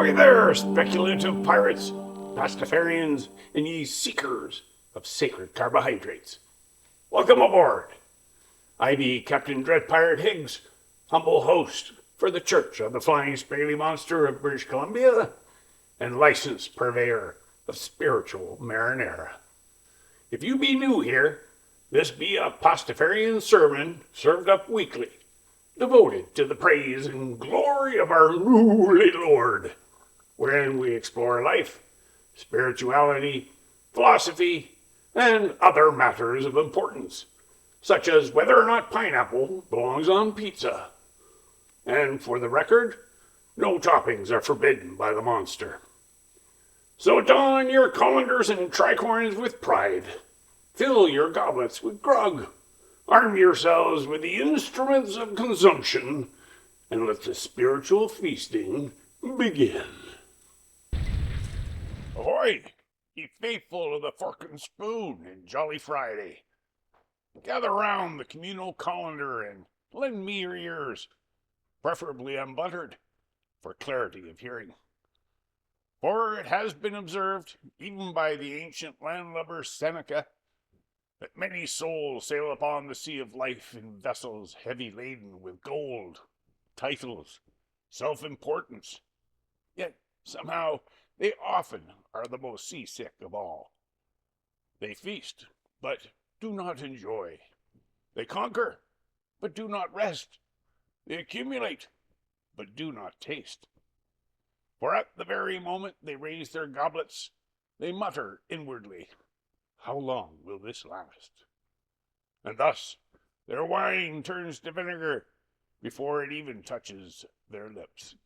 Ahoy there, speculative pirates, Pastafarians, and ye seekers of sacred carbohydrates. Welcome aboard. I be Captain Dread Pirate Higgs, humble host for the Church of the Flying Spaghetti Monster of British Columbia, and licensed purveyor of spiritual marinara. If you be new here, this be a Pastafarian sermon served up weekly, devoted to the praise and glory of our noodly Lord, wherein we explore life, spirituality, philosophy, and other matters of importance, such as whether or not pineapple belongs on pizza. And for the record, no toppings are forbidden by the monster. So don your colanders and tricorns with pride. Fill your goblets with grog. Arm yourselves with the instruments of consumption, and let the spiritual feasting begin. Ahoy, ye faithful of the fork and spoon and Jolly Friday. Gather round the communal colander and lend me your ears, preferably unbuttered, for clarity of hearing. For it has been observed, even by the ancient landlubber Seneca, that many souls sail upon the sea of life in vessels heavy laden with gold, titles, self-importance. Yet somehow they often are the most seasick of all. They feast, but do not enjoy. They conquer, but do not rest. They accumulate, but do not taste. For at the very moment they raise their goblets, they mutter inwardly, "How long will this last?" And thus their wine turns to vinegar before it even touches their lips.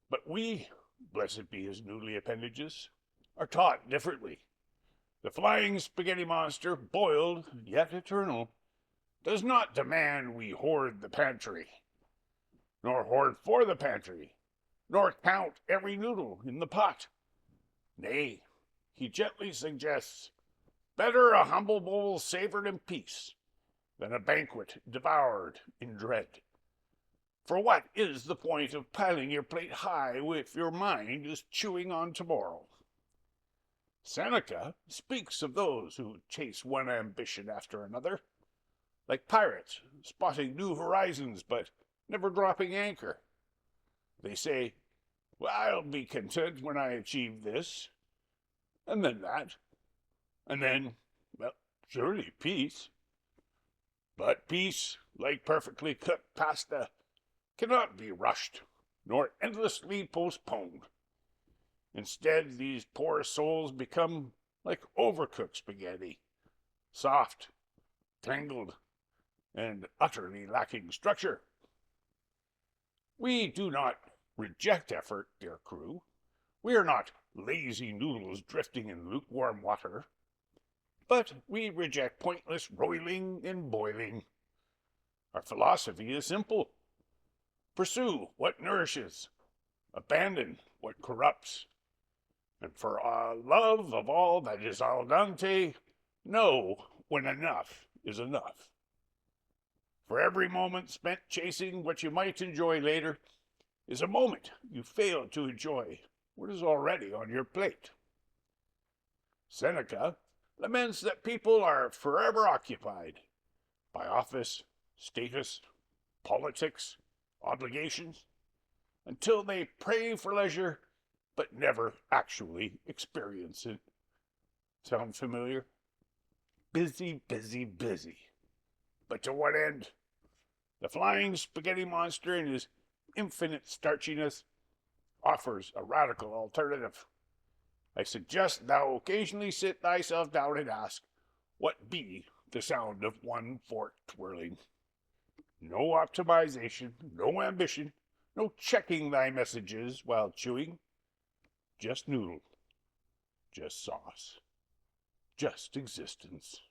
But we, blessed be his noodly appendages, are taught differently. The flying spaghetti monster, boiled yet eternal, does not demand we hoard the pantry, nor hoard for the pantry, nor count every noodle in the pot. Nay, he gently suggests, better a humble bowl savored in peace than a banquet devoured in dread. For what is the point of piling your plate high if your mind is chewing on tomorrow? Seneca speaks of those who chase one ambition after another, like pirates spotting new horizons but never dropping anchor. They say, well, I'll be content when I achieve this, and then that, and then, well, surely peace. But peace, like perfectly cooked pasta, cannot be rushed, nor endlessly postponed. Instead, these poor souls become like overcooked spaghetti, soft, tangled, and utterly lacking structure. We do not reject effort, dear crew. We are not lazy noodles drifting in lukewarm water, but we reject pointless roiling and boiling. Our philosophy is simple. Pursue what nourishes, abandon what corrupts, and for love of all that is al dente, know when enough is enough. For every moment spent chasing what you might enjoy later is a moment you fail to enjoy what is already on your plate. Seneca laments that people are forever occupied by office, status, politics, obligations, until they pray for leisure but never actually experience it. Sound familiar? Busy, busy, busy. But to what end? The flying spaghetti monster in his infinite starchiness offers a radical alternative. I suggest thou occasionally sit thyself down and ask, what be the sound of one fork twirling? No optimization, no ambition, no checking thy messages while chewing. Just noodle, just sauce, just existence.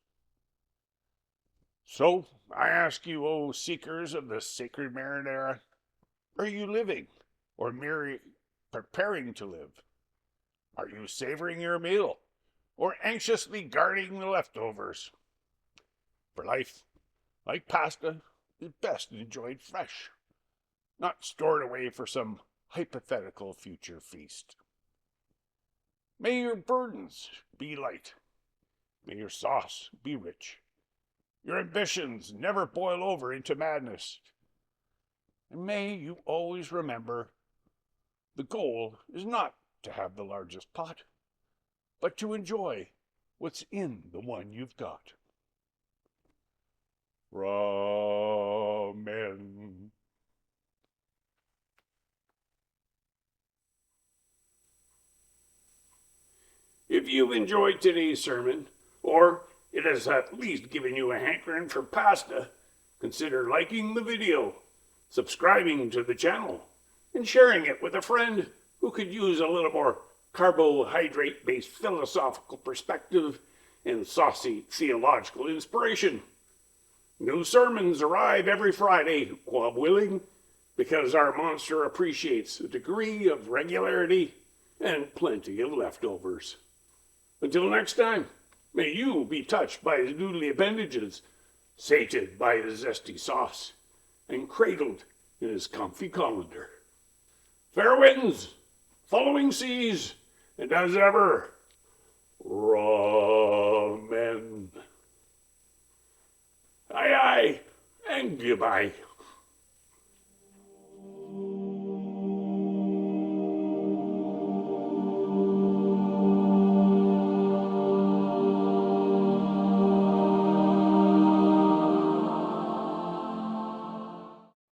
So, I ask you, O seekers of the sacred marinara, are you living, or merely preparing to live? Are you savoring your meal, or anxiously guarding the leftovers? For life, like pasta, is best enjoyed fresh, not stored away for some hypothetical future feast. May your burdens be light. May your sauce be rich. Your ambitions never boil over into madness. And may you always remember the goal is not to have the largest pot, but to enjoy what's in the one you've got. Ramen. If you've enjoyed today's sermon, or it has at least given you a hankering for pasta, consider liking the video, subscribing to the channel, and sharing it with a friend who could use a little more carbohydrate-based philosophical perspective and saucy theological inspiration. New sermons arrive every Friday, God willing, because our monster appreciates a degree of regularity and plenty of leftovers. Until next time, may you be touched by his noodly appendages, sated by his zesty sauce, and cradled in his comfy colander. Fair winds, following seas, and as ever, ramen. Aye, aye, and goodbye.